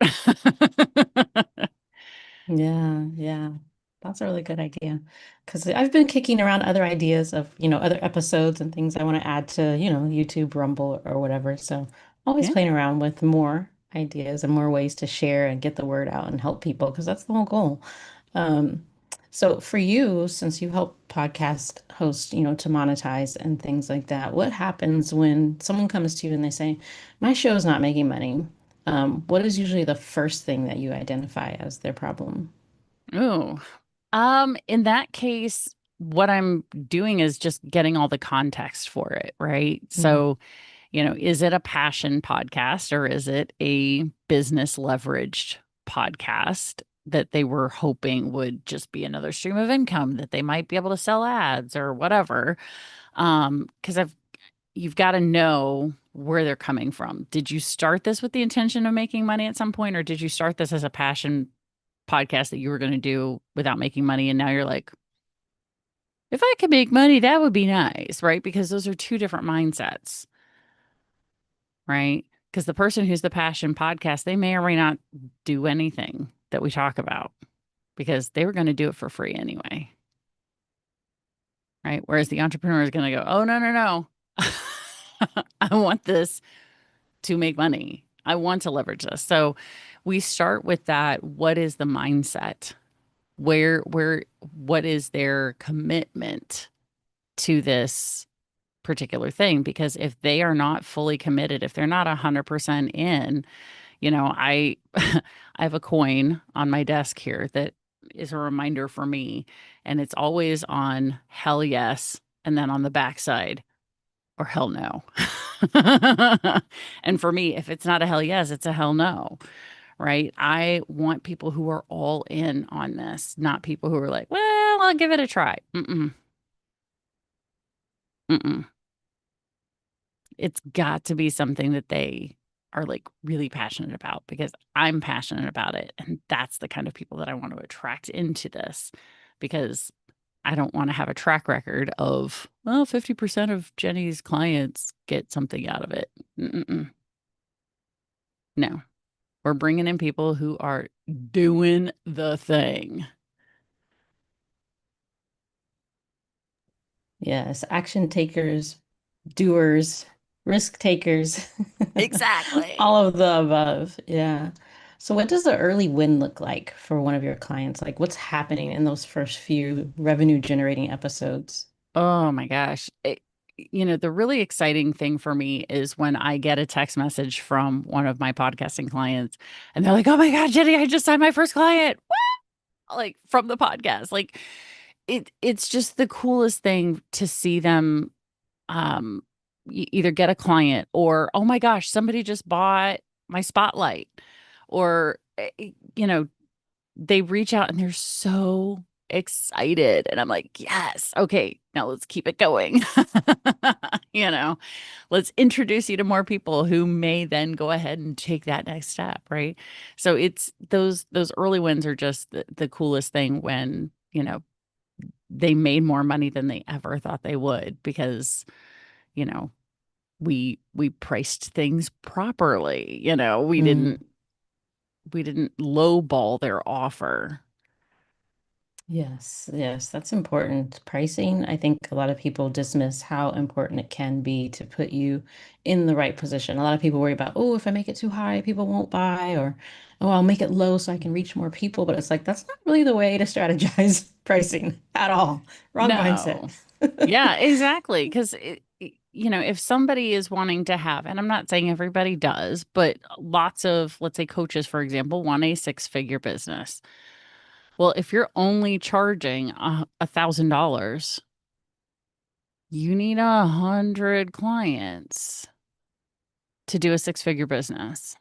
Yeah, yeah. That's a really good idea. Because I've been kicking around other ideas of, other episodes and things I want to add to, YouTube, Rumble, or whatever. So always Yeah. playing around with more ideas and more ways to share and get the word out and help people, because that's the whole goal. Um, so for you, since you help podcast hosts, to monetize and things like that, what happens when someone comes to you and they say, my show is not making money? What is usually the first thing that you identify as their problem? Oh, in that case, what I'm doing is just getting all the context for it, right? Mm, So, is it a passion podcast or is it a business leveraged podcast that they were hoping would just be another stream of income that they might be able to sell ads or whatever? Because you've got to know where they're coming from. Did you start this with the intention of making money at some point, or did you start this as a passion podcast that you were going to do without making money? And now you're like, if I could make money, that would be nice, right? Because those are two different mindsets, right? Because the person who's the passion podcast, they may or may not do anything that we talk about because they were going to do it for free anyway, right? Whereas the entrepreneur is going to go, oh, no, no, no. I want this to make money. I want to leverage this. So we start with that. What is the mindset? What is their commitment to this particular thing? Because if they are not fully committed, if they're not 100% in, I I have a coin on my desk here that is a reminder for me, and it's always on hell yes, and then on the backside, or hell no. And for me, if it's not a hell yes, it's a hell no, right? I want people who are all in on this, not people who are like, well, I'll give it a try. Mm-mm, mm-mm. It's got to be something that they are like really passionate about, because I'm passionate about it. And that's the kind of people that I want to attract into this, because I don't want to have a track record of, well, 50% of Jenny's clients get something out of it. Mm-mm. No, we're bringing in people who are doing the thing. yes, action takers, doers, risk takers, Exactly. all of the above. Yeah. So what does the early win look like for one of your clients? Like what's happening in those first few revenue generating episodes? Oh my gosh. The really exciting thing for me is when I get a text message from one of my podcasting clients and they're like, oh my God, Jenny, I just signed my first client. Like from the podcast. Like it's just the coolest thing to see them um either get a client, or oh my gosh, somebody just bought my spotlight, or they reach out and they're so excited. And I'm like, yes, okay, now let's keep it going. You know, let's introduce you to more people who may then go ahead and take that next step, right? So it's those early wins are just the coolest thing when, they made more money than they ever thought they would because, you know, we priced things properly. Mm. We didn't lowball their offer. Yes, yes, that's important. Pricing, I think a lot of people dismiss how important it can be to put you in the right position. A lot of people worry about, oh, if I make it too high, people won't buy, or oh, I'll make it low so I can reach more people. But it's like, that's not really the way to strategize pricing at all. Wrong mindset. No. Yeah, exactly. Because, if somebody is wanting to have, and I'm not saying everybody does, but lots of, let's say, coaches, for example, want a six-figure business. Well, if you're only charging $1,000, you need 100 clients to do a six-figure business.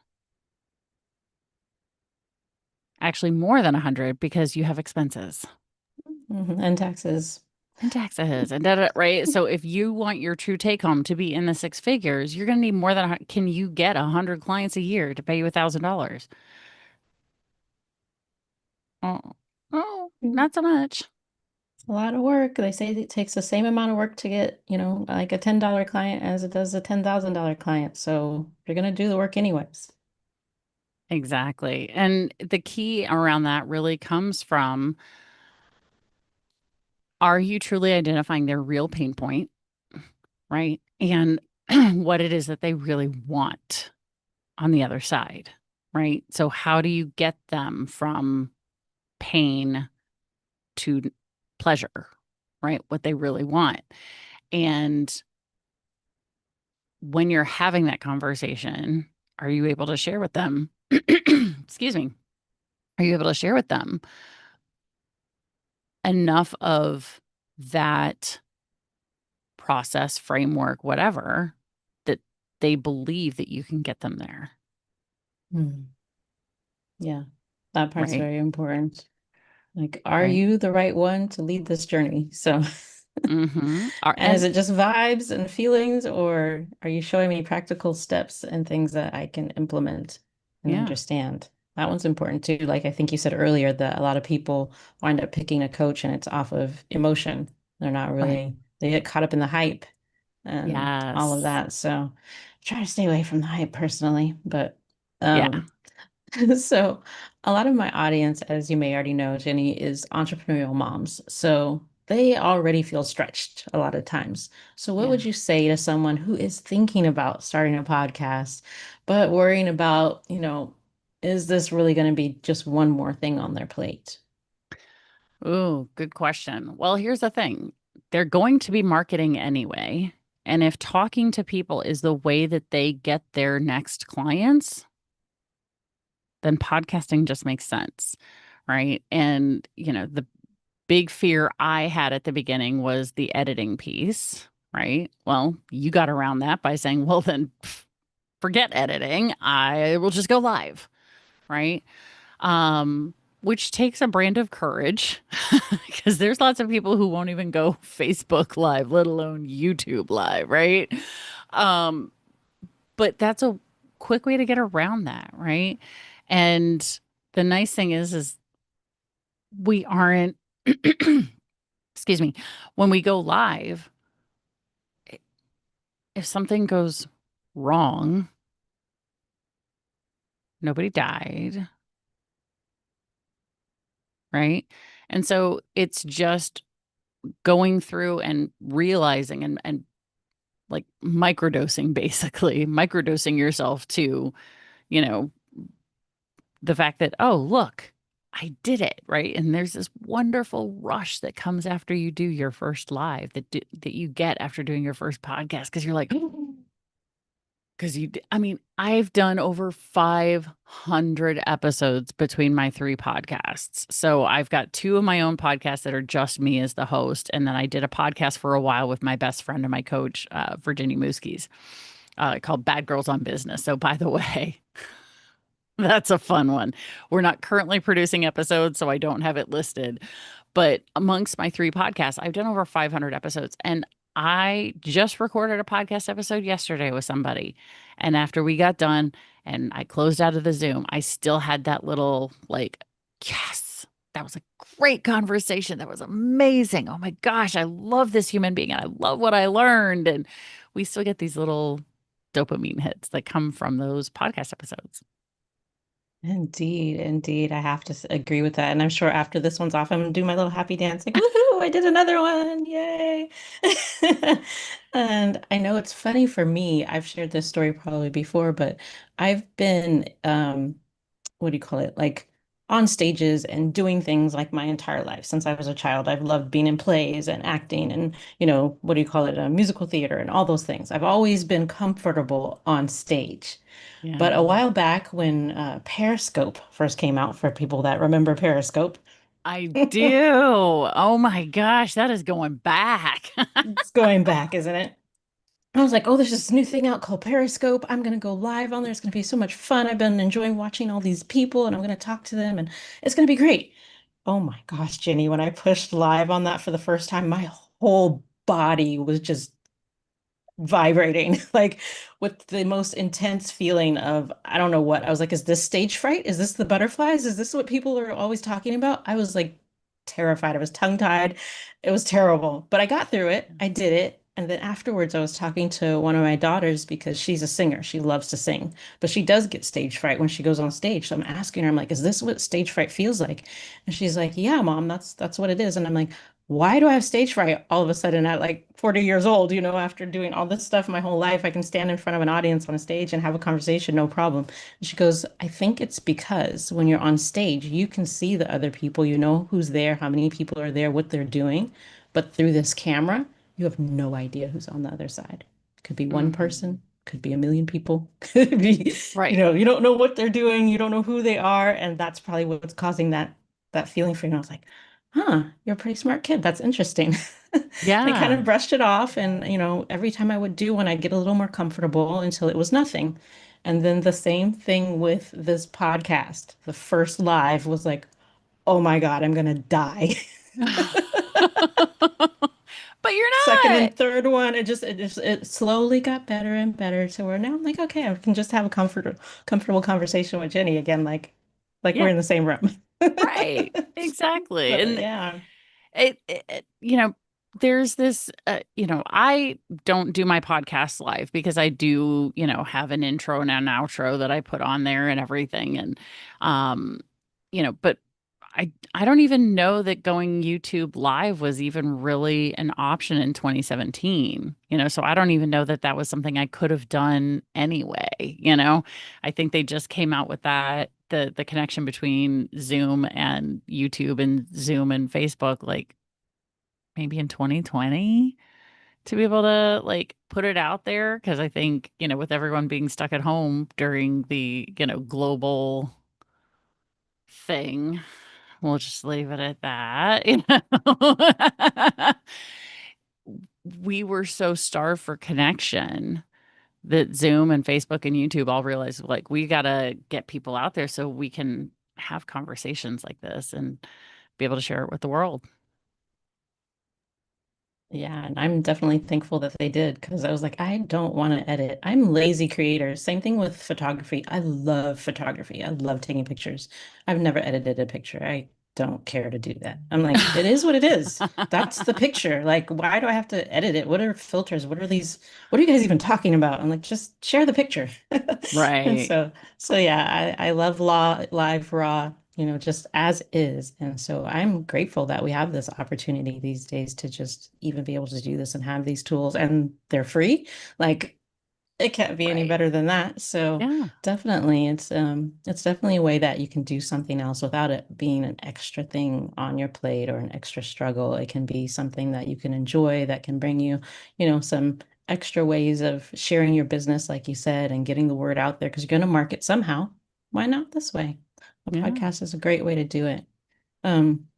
Actually, more than 100 because you have expenses Mhm. And taxes. and taxes and da, da, right? So if you want your true take home to be in the six figures, you're going to need more than can you get 100 clients a year to pay you $1,000? Oh, oh, Mm. not so much. It's a lot of work. They say it takes the same amount of work to get, like a $10 client as it does a $10,000 client. So you're going to do the work anyways. Exactly. And the key around that really comes from, are you truly identifying their real pain point, right? And what it is that they really want on the other side, right? So how do you get them from pain to pleasure, right? What they really want. And when you're having that conversation, are you able to share with them? Excuse me. Are you able to share with them enough of that process, framework, whatever, that they believe that you can get them there, Mm. Yeah, that part's right? very important. Like, are Right. you the right one to lead this journey? So, Mm-hmm. and is And it just vibes and feelings, or are you showing me practical steps and things that I can implement and yeah, understand? That one's important too. Like I think you said earlier, that a lot of people wind up picking a coach and it's off of emotion. They're not right. really, they get caught up in the hype and all of Yes. that. So, try to stay away from the hype personally, but Yeah. um so, a lot of my audience, as you may already know, Jenny, is entrepreneurial moms. So, they already feel stretched a lot of times. So, what would Yeah. you say to someone who is thinking about starting a podcast, but worrying about, is this really going to be just one more thing on their plate? Ooh, good question. Well, here's the thing. They're going to be marketing anyway. And if talking to people is the way that they get their next clients, then podcasting just makes sense. Right. And, the big fear I had at the beginning was the editing piece. Right. Well, you got around that by saying, well, then forget editing. I will just go live. Right. Which takes a brand of courage because there's lots of people who won't even go Facebook live, let alone YouTube live, right? Um, but that's a quick way to get around that, right? And the nice thing is we aren't, excuse me, when we go live, if something goes wrong, nobody died, right? And so it's just going through and realizing and like microdosing, basically microdosing yourself to, you know, the fact that, oh, look, I did it, right? And there's this wonderful rush that comes after you do your first live that you get after doing your first podcast because you're like, because I mean, I've done over 500 episodes between my three podcasts. So I've got two of my own podcasts that are just me as the host. And then I did a podcast for a while with my best friend and my coach, Virginia Muskies, called Bad Girls on Business. So, by the way, that's a fun one. We're not currently producing episodes, so I don't have it listed. But amongst my three podcasts, I've done over 500 episodes. And I just recorded a podcast episode yesterday with somebody. And after we got done and I closed out of the Zoom, I still had that little like, yes, that was a great conversation. That was amazing. Oh my gosh, I love this human being and I love what I learned. And we still get these little dopamine hits that come from those podcast episodes. Indeed, indeed. I have to agree with that. And I'm sure after this one's off, I'm gonna do my little happy dance, like, woohoo, I did another one. Yay. And I know it's funny for me. I've shared this story probably before, but I've been what do you call it? Like on stages and doing things like my entire life since I was a child. I've loved being in plays and acting and, what do you call it? Musical theater and all those things. I've always been comfortable on stage. But a Yeah, while back when Periscope first came out, for people that remember Periscope, I do. Oh my gosh, that is going back. it's going back, isn't it? I was like, oh, there's this new thing out called Periscope. I'm going to go live on there. It's going to be so much fun. I've been enjoying watching all these people and I'm going to talk to them and it's going to be great. Oh my gosh, Jenny, when I pushed live on that for the first time, my whole body was just vibrating, like with the most intense feeling of, I don't know what. I was like, is this stage fright? Is this the butterflies? Is this what people are always talking about? I was like terrified. I was tongue-tied. It was terrible, but I got through it. I did it. And then afterwards, I was talking to one of my daughters because she's a singer. She loves to sing, but she does get stage fright when she goes on stage. So I'm asking her, I'm like, is this what stage fright feels like? And she's like, yeah, Mom, that's what it is. And I'm like, why do I have stage fright all of a sudden at like 40 years old, after doing all this stuff my whole life? I can stand in front of an audience on a stage and have a conversation, no problem. And she goes, I think it's because when you're on stage, you can see the other people, you know who's there, how many people are there, what they're doing. But through this camera, you have no idea who's on the other side. Could be one Mhm. person, could be a million people, could be, Right. you don't know what they're doing, you don't know who they are, and that's probably what's causing that feeling for you. And I was like, huh, you're a pretty smart kid. That's interesting. And I kind Yeah. of brushed it off. And, every time I would do one, I'd get a little more comfortable until it was nothing. And then the same thing with this podcast. The first live was like, oh my God, I'm gonna die. But you're Second not. and third one, it slowly got better and better to where now I'm like, okay, I can just have a comfortable conversation with Jenny again, like we're Yeah, in the same room. right. Exactly. So And yeah. there's this, I don't do my podcast live because I do, have an intro and an outro that I put on there and everything. And, um, but I don't even know that going YouTube live was even really an option in 2017, so I don't even know that that was something I could have done anyway. I think they just came out with that, the connection between Zoom and YouTube and Zoom and Facebook, like maybe in 2020 to be able to like put it out there. Cause I think, with everyone being stuck at home during the, global thing, we'll just leave it at that. We were so starved for connection that Zoom and Facebook and YouTube all realized like we got to get people out there so we can have conversations like this and be able to share it with the world. Yeah, and I'm definitely thankful that they did because I was like, I don't want to edit. I'm lazy creator. Same thing with photography. I love photography. I love taking pictures. I've never edited a picture. I don't care to do that. I'm like, it is what it is. That's the picture. Like, why do I have to edit it? What are filters? What are these? What are you guys even talking about? I'm like, just share the picture. And Right. so yeah, I love live raw, just as is. And so I'm grateful that we have this opportunity these days to just even be able to do this and have these tools and they're free. Like it can't be any Right. better than that. So Yeah. definitely it's definitely a way that you can do something else without it being an extra thing on your plate or an extra struggle. It can be something that you can enjoy that can bring you, some extra ways of sharing your business, like you said, and getting the word out there because you're going to market somehow. Why not this way? A Yeah. podcast is a great way to do it. Um,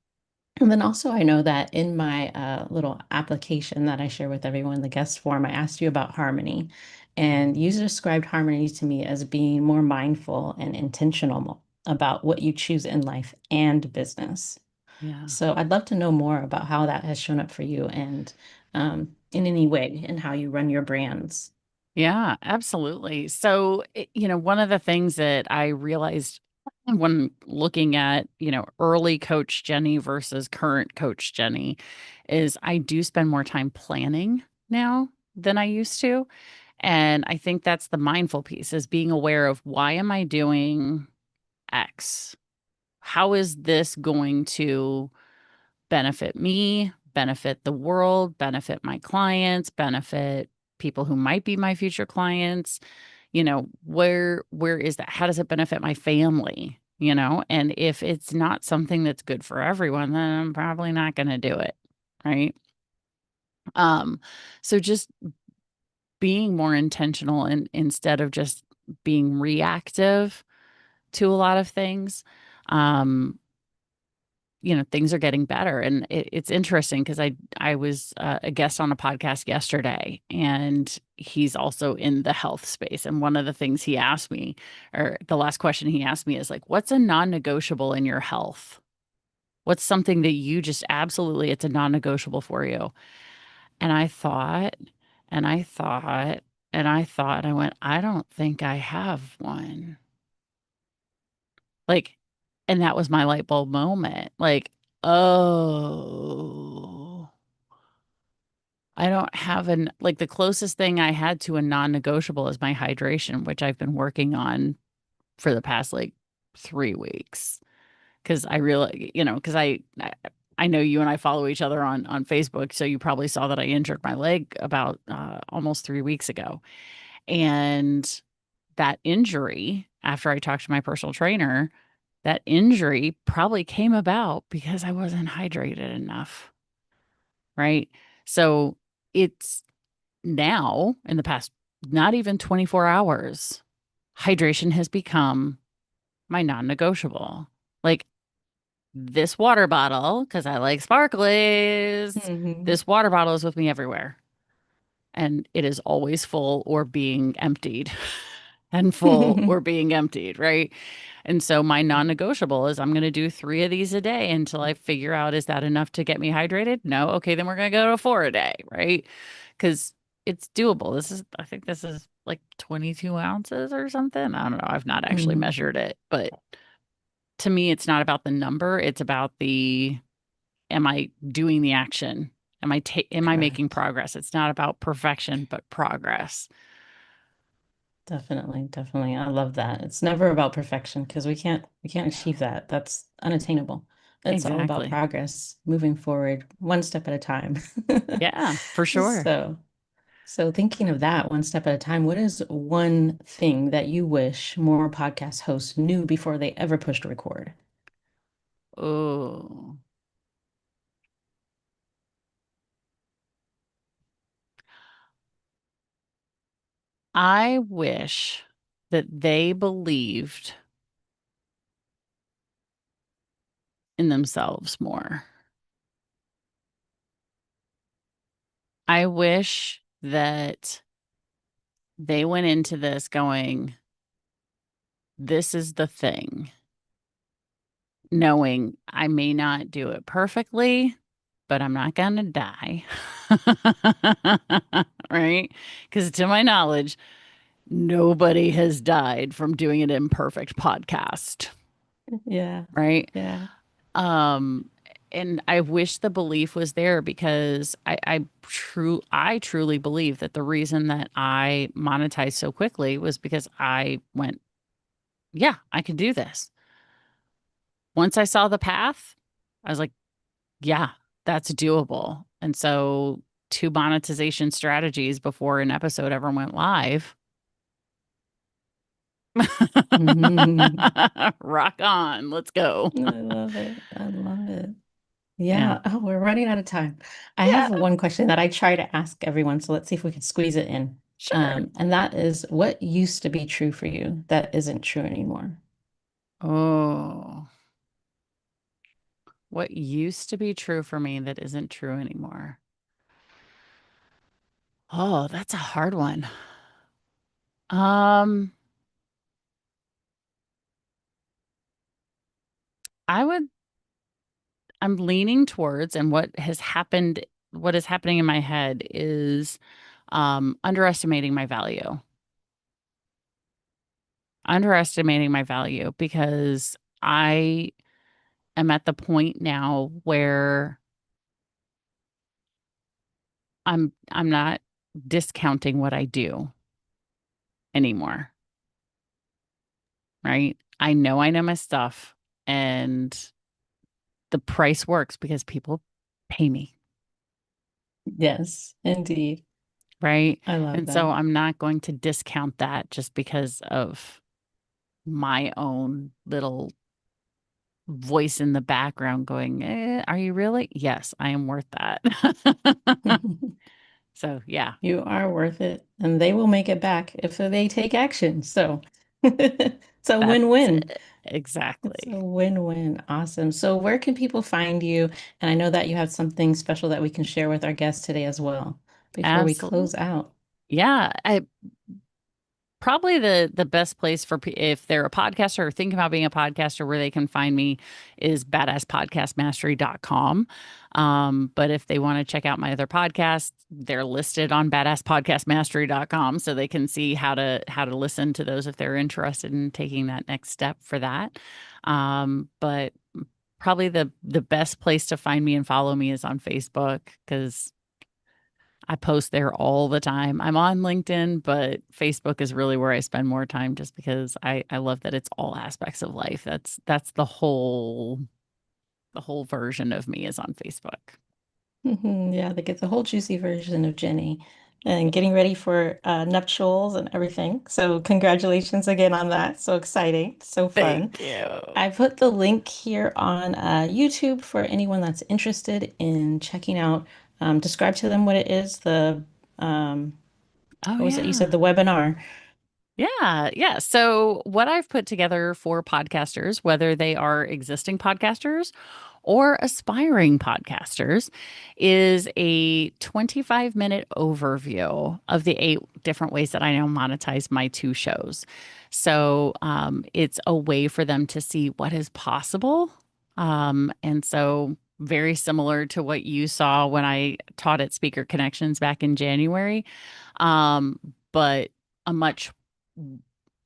and then also, I know that in my little application that I share with everyone, the guest form, I asked you about harmony. And you described harmony to me as being more mindful and intentional about what you choose in life and business. Yeah. So I'd love to know more about how that has shown up for you and in any way and how you run your brands. Yeah, absolutely. So, one of the things that I realized when looking at, early coach Jenny versus current coach Jenny is I do spend more time planning now than I used to. And I think that's the mindful piece is being aware of why am I doing X? How is this going to benefit me, benefit the world, benefit my clients, benefit people who might be my future clients? Where is that? How does it benefit my family? And if it's not something that's good for everyone, then I'm probably not going to do it. Right. Um, so just being more intentional and instead of just being reactive to a lot of things. Um, things are getting better. And it's interesting because I was a guest on a podcast yesterday, and he's also in the health space. And one of the things he asked me, or the last question he asked me is like, what's a non-negotiable in your health? What's something that you just absolutely, it's a non-negotiable for you? And I thought, and I thought, and I thought, and I went, I don't think I have one. Like, and that was my light bulb moment. Like, oh, I don't have like the closest thing I had to a non-negotiable is my hydration, which I've been working on for the past like 3 weeks. Cause I really, because I know you and I follow each other on Facebook. So you probably saw that I injured my leg about almost 3 weeks ago. And that injury, after I talked to my personal trainer, that injury probably came about because I wasn't hydrated enough, right? So it's now in the past, not even 24 hours, hydration has become my non negotiable. Like this water bottle, because I like sparklies, Hmm. this water bottle is with me everywhere. And it is always full or being emptied and full or being emptied, right? And so my non-negotiable is I'm going to do 3 of these a day until I figure out is that enough to get me hydrated? No. Okay, then we're going to go to 4 a day, right? Because it's doable. I think this is like 22 ounces or something. I don't know. I've not actually Hmm. measured it, but to me, it's not about the number. It's about am I doing the action? Am I making Correct. progress? It's not about perfection, but progress. Definitely, definitely. I love that. It's never about perfection because we can't achieve that. That's unattainable. It's all about Exactly. progress, moving forward one step at a time. Yeah, for sure. So, so thinking of that one step at a time, what is one thing that you wish more podcast hosts knew before they ever pushed record? Oh, I wish that they believed in themselves more. I wish that they went into this going, this is the thing, knowing I may not do it perfectly, but I'm not going to die. Right? Because to my knowledge, nobody has died from doing an imperfect podcast. Yeah, Right? yeah. Um, and I wish the belief was there because I truly believe that the reason that I monetized so quickly was because I went, yeah, I can do this. Once I saw the path, I was like, yeah, that's doable. And so 2 monetization strategies before an episode ever went live. Mhm. Rock on, let's go. I love it. I love it. Yeah. Yeah. Oh, we're running out of time. I Yeah, have one question that I try to ask everyone, so let's see if we can squeeze it in. sure. And that is, what used to be true for you that isn't true anymore? Oh. What used to be true for me that isn't true anymore? Oh, that's a hard one. Um, I would I'm leaning towards, and what is happening in my head is underestimating my value. Underestimating my value because I am at the point now where I'm not discounting what I do anymore, right? I know my stuff, and the price works because people pay me, Yes, indeed. right? I love And so that. I'm not going to discount that just because of my own little voice in the background going, are you really? Yes, I am worth that. So, yeah, You are worth it, and they will make it back if they take action. So it's a that's win-win. it. It's a Exactly. win-win. Awesome. So where can people find you? And I know that you have something special that we can share with our guests today as well before we Absolutely. close out. Yeah, I probably the best place for if they're a podcaster or thinking about being a podcaster where they can find me is badasspodcastmastery.com. But if they want to check out my other podcasts, they're listed on badasspodcastmastery.com so they can see how to listen to those if they're interested in taking that next step for that. But probably the best place to find me and follow me is on Facebook because I post there all the time. I'm on LinkedIn, but Facebook is really where I spend more time just because I love that it's all aspects of life. That's the whole version of me is on Facebook. Yeah, they get the whole juicy version of Jenny and getting ready for nuptials and everything. So congratulations again on that. So exciting, so fun. Thank you. I put the link here on YouTube for anyone that's interested in checking out. Describe to them what it is, um, Oh what was it? You said yeah. the webinar. Yeah, yeah. So, what I've put together for podcasters, whether they are existing podcasters or aspiring podcasters, is a 25-minute overview of the 8 different ways that I now monetize my 2 shows. So, it's a way for them to see what is possible. And so, very similar to what you saw when I taught at Speaker Connections back in January, um, but a much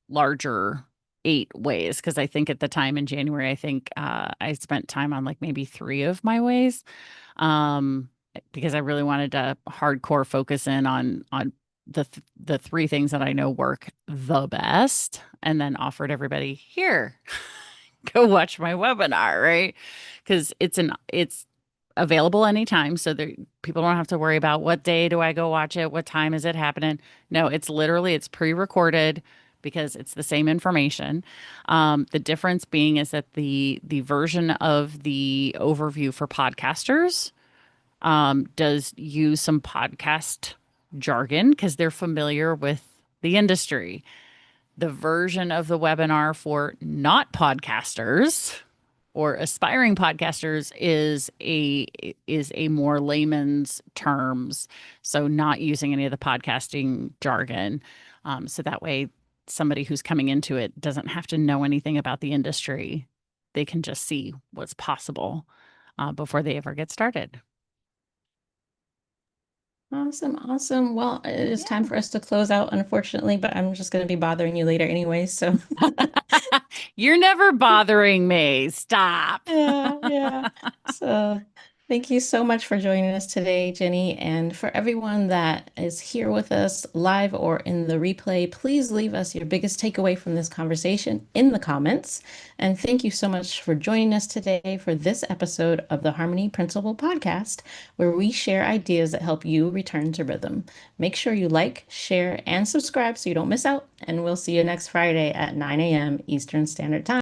larger 8 ways because I think at the time in January, I think I spent time on like maybe 3 of my ways um, because I really wanted to hardcore focus in on the 3 things that I know work the best, and then offered everybody here. Go watch my webinar, right? Because it's available anytime, so there people don't have to worry about what day do I go watch it, what time is it happening. No, it's pre-recorded because it's the same information. The difference being is that the version of the overview for podcasters does use some podcast jargon because they're familiar with the industry. The version of the webinar for not podcasters or aspiring podcasters is a more layman's terms, so not using any of the podcasting jargon. So that way, somebody who's coming into it doesn't have to know anything about the industry. They can just see what's possible before they ever get started. Awesome, awesome. Well, it is time Yeah. for us to close out, unfortunately, but I'm just going to be bothering you later anyway. So You're never bothering me. Stop. yeah, yeah. So thank you so much for joining us today, Jenny. And for everyone that is here with us live or in the replay, please leave us your biggest takeaway from this conversation in the comments. And thank you so much for joining us today for this episode of the Harmony Principle podcast, where we share ideas that help you return to rhythm. Make sure you like, share, and subscribe so you don't miss out. And we'll see you next Friday at 9 a.m. Eastern Standard Time.